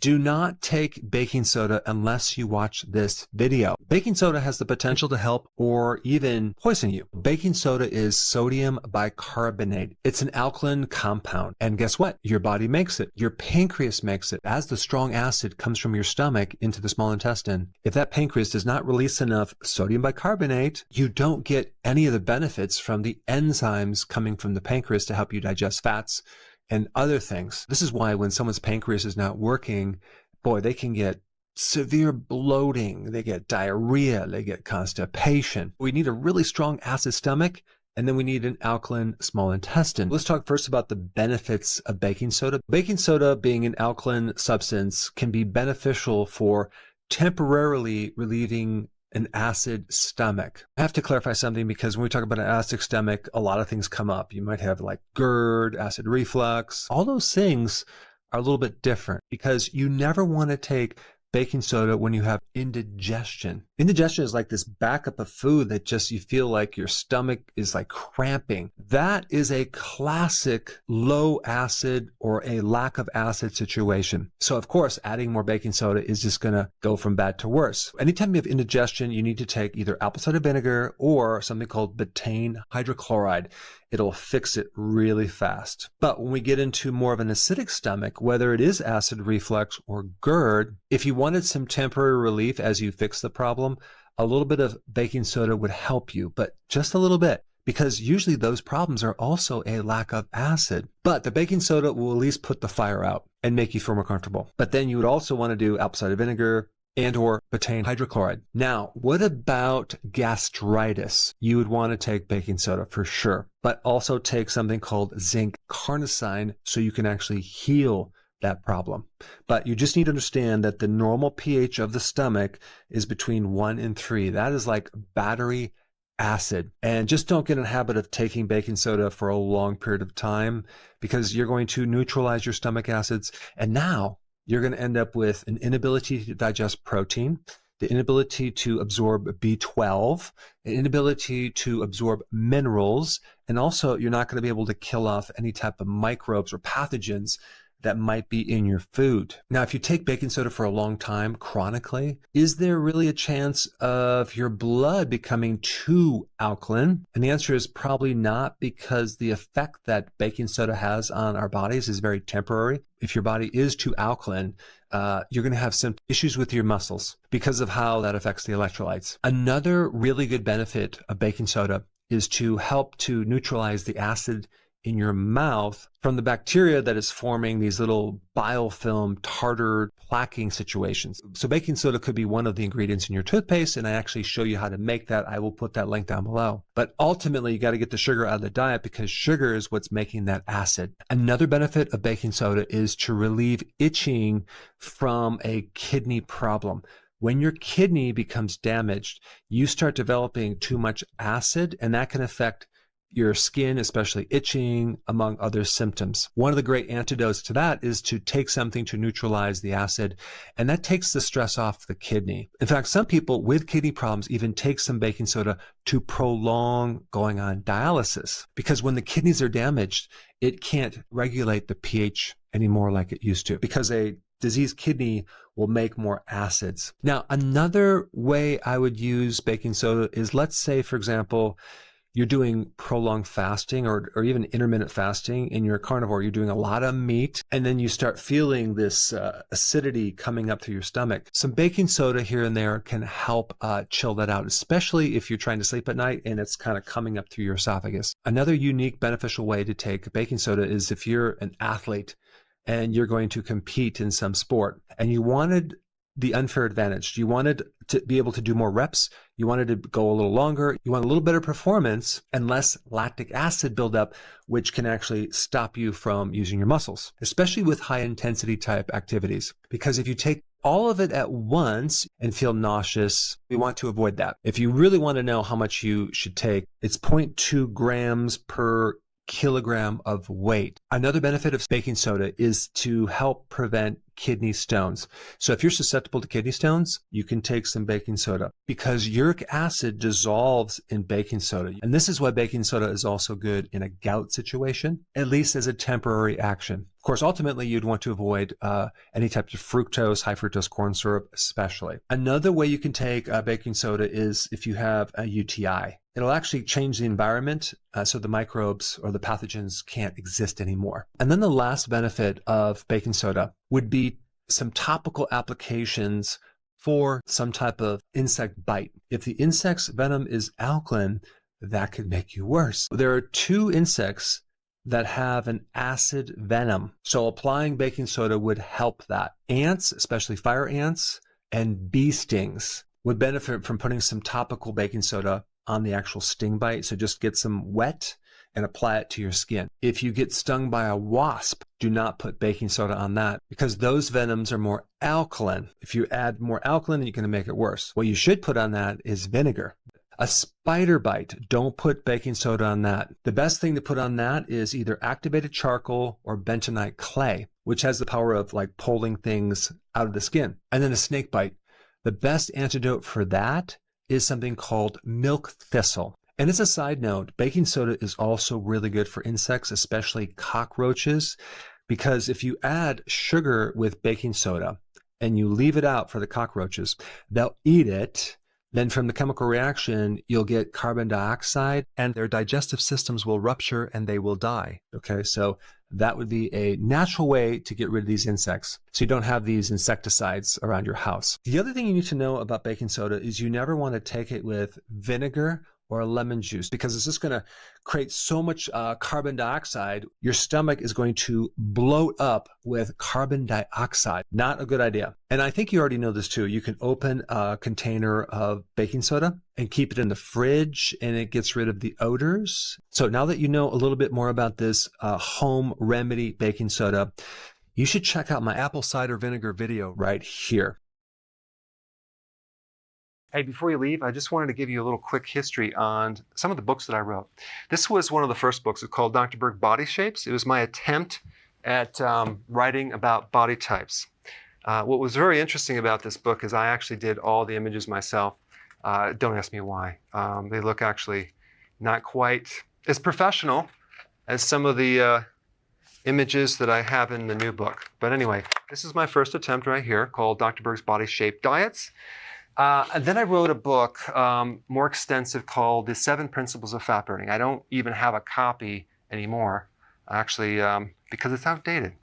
Do not take baking soda unless you watch this video. Baking soda has the potential to help or even poison you. Baking soda is sodium bicarbonate. It's an alkaline compound. And guess what? Your body makes it. Your pancreas makes it. As the strong acid comes from your stomach into the small intestine, if that pancreas does not release enough sodium bicarbonate, you don't get any of the benefits from the enzymes coming from the pancreas to help you digest fats and other things. This is why when someone's pancreas is not working, boy, they can get severe bloating, they get diarrhea, they get constipation. We need a really strong acid stomach, and then we need an alkaline small intestine. Let's talk first about the benefits of baking soda. Baking soda, being an alkaline substance, can be beneficial for temporarily relieving an acid stomach. I have to clarify something, because when we talk about an acid stomach, a lot of things come up. You might have like GERD, acid reflux. All those things are a little bit different, because you never want to take baking soda when you have indigestion. Indigestion is like this backup of food that just you feel like your stomach is like cramping. That is a classic low acid or a lack of acid situation. So of course, adding more baking soda is just going to go from bad to worse. Anytime you have indigestion, you need to take either apple cider vinegar or something called betaine hydrochloride. It'll fix it really fast. But when we get into more of an acidic stomach, whether it is acid reflux or GERD, if you wanted some temporary relief as you fix the problem, a little bit of baking soda would help you, but just a little bit, because usually those problems are also a lack of acid. But the baking soda will at least put the fire out and make you feel more comfortable. But then you would also want to do apple cider vinegar and or betaine hydrochloride. Now, what about gastritis? You would want to take baking soda for sure, but also take something called zinc carnosine so you can actually heal that problem. But you just need to understand that the normal pH of the stomach is between 1 and 3. That is like battery acid. And just don't get in the habit of taking baking soda for a long period of time, because you're going to neutralize your stomach acids. And now you're going to end up with an inability to digest protein, the inability to absorb B12, an inability to absorb minerals, and also you're not going to be able to kill off any type of microbes or pathogens that might be in your food. Now, if you take baking soda for a long time, chronically, is there really a chance of your blood becoming too alkaline? And the answer is probably not, because the effect that baking soda has on our bodies is very temporary. If your body is too alkaline, you're going to have some issues with your muscles because of how that affects the electrolytes. Another really good benefit of baking soda is to help to neutralize the acid in your mouth from the bacteria that is forming these little biofilm tartar plaquing situations. So baking soda could be one of the ingredients in your toothpaste, and I actually show you how to make that. I will put that link down below. But ultimately, you got to get the sugar out of the diet, because sugar is what's making that acid. Another benefit of baking soda is to relieve itching from a kidney problem. When your kidney becomes damaged, you start developing too much acid, and that can affect your skin, especially itching, among other symptoms. One of the great antidotes to that is to take something to neutralize the acid, and that takes the stress off the kidney. In fact, some people with kidney problems even take some baking soda to prolong going on dialysis, because when the kidneys are damaged, it can't regulate the pH anymore like it used to, because a diseased kidney will make more acids. Now, another way I would use baking soda is, let's say, for example, you're doing prolonged fasting or even intermittent fasting and you're a carnivore, you're doing a lot of meat, and then you start feeling this acidity coming up through your stomach. Some baking soda here and there can help chill that out, especially if you're trying to sleep at night and it's kind of coming up through your esophagus. Another unique beneficial way to take baking soda is if you're an athlete and you're going to compete in some sport and you wanted the unfair advantage. You wanted to be able to do more reps. You wanted to go a little longer. You want a little better performance and less lactic acid buildup, which can actually stop you from using your muscles, especially with high intensity type activities. Because if you take all of it at once and feel nauseous, we want to avoid that. If you really want to know how much you should take, it's 0.2 grams per kilogram of weight. Another benefit of baking soda is to help prevent kidney stones. So if you're susceptible to kidney stones, you can take some baking soda because uric acid dissolves in baking soda. And this is why baking soda is also good in a gout situation, at least as a temporary action. Of course, ultimately, you'd want to avoid any types of fructose, high fructose corn syrup, especially. Another way you can take baking soda is if you have a UTI. It'll actually change the environment so the microbes or the pathogens can't exist anymore. And then the last benefit of baking soda would be some topical applications for some type of insect bite. If the insect's venom is alkaline, that could make you worse. There are 2 insects that have an acid venom. So applying baking soda would help that. Ants, especially fire ants, and bee stings would benefit from putting some topical baking soda on the actual sting bite. So just get some wet and apply it to your skin. If you get stung by a wasp, do not put baking soda on that because those venoms are more alkaline. If you add more alkaline, you're going to make it worse. What you should put on that is vinegar. A spider bite, don't put baking soda on that. The best thing to put on that is either activated charcoal or bentonite clay, which has the power of like pulling things out of the skin. And then a snake bite. The best antidote for that is something called milk thistle. And as a side note, baking soda is also really good for insects, especially cockroaches, because if you add sugar with baking soda and you leave it out for the cockroaches, they'll eat it. Then from the chemical reaction, you'll get carbon dioxide and their digestive systems will rupture and they will die. Okay, so that would be a natural way to get rid of these insects so you don't have these insecticides around your house. The other thing you need to know about baking soda is you never want to take it with vinegar or lemon juice because it's just going to create so much carbon dioxide. Your stomach is going to bloat up with carbon dioxide. Not a good idea. And I think you already know this too. You can open a container of baking soda and keep it in the fridge and it gets rid of the odors. So now that you know a little bit more about this home remedy baking soda, you should check out my apple cider vinegar video right here. Hey, before you leave, I just wanted to give you a little quick history on some of the books that I wrote. This was one of the first books. It's called Dr. Berg Body Shapes. It was my attempt at writing about body types. What was very interesting about this book is I actually did all the images myself. Don't ask me why. They look actually not quite as professional as some of the images that I have in the new book. But anyway, this is my first attempt right here called Dr. Berg's Body Shape Diets. And then I wrote a book more extensive called The 7 Principles of Fat Burning. I don't even have a copy anymore, actually, because it's outdated.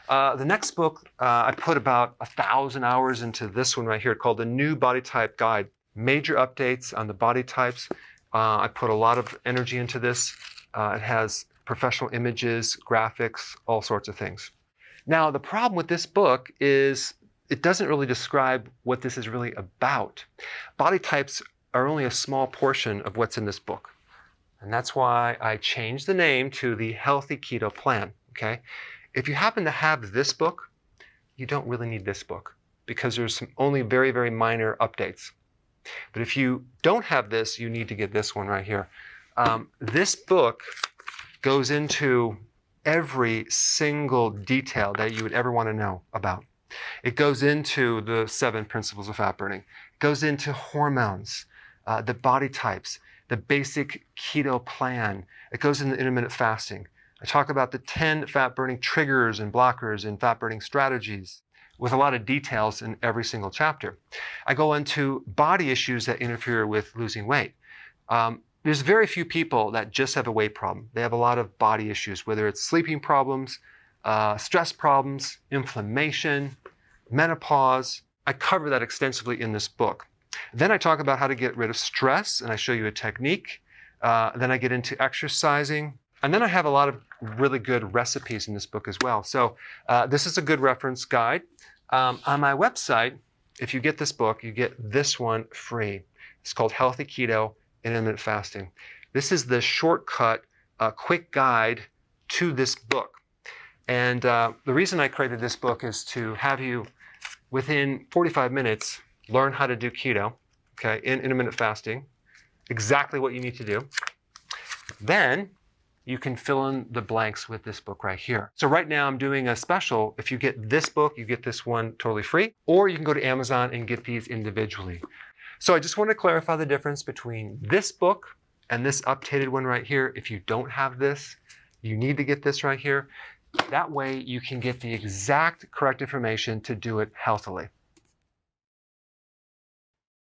The next book, I put about 1,000 hours into this one right here called The New Body Type Guide. Major updates on the body types. I put a lot of energy into this. It has professional images, graphics, all sorts of things. Now, the problem with this book is it doesn't really describe what this is really about. Body types are only a small portion of what's in this book. And that's why I changed the name to the Healthy Keto Plan, okay? If you happen to have this book, you don't really need this book because there's only very, very minor updates. But if you don't have this, you need to get this one right here. This book goes into every single detail that you would ever want to know about. It goes into the 7 principles of fat burning. It goes into hormones, the body types, the basic keto plan. It goes into intermittent fasting. I talk about the 10 fat burning triggers and blockers and fat burning strategies with a lot of details in every single chapter. I go into body issues that interfere with losing weight. There's very few people that just have a weight problem. They have a lot of body issues, whether it's sleeping problems, stress problems, inflammation, menopause. I cover that extensively in this book. Then I talk about how to get rid of stress, and I show you a technique. Then I get into exercising. And then I have a lot of really good recipes in this book as well. So this is a good reference guide. On my website, if you get this book, you get this one free. It's called Healthy Keto and Intermittent Fasting. This is the shortcut, quick guide to this book. And the reason I created this book is to have you, within 45 minutes, learn how to do keto, okay, in intermittent fasting, exactly what you need to do. Then you can fill in the blanks with this book right here. So right now I'm doing a special. If you get this book, you get this one totally free, or you can go to Amazon and get these individually. So I just want to clarify the difference between this book and this updated one right here. If you don't have this, you need to get this right here. That way you can get the exact correct information to do it healthily.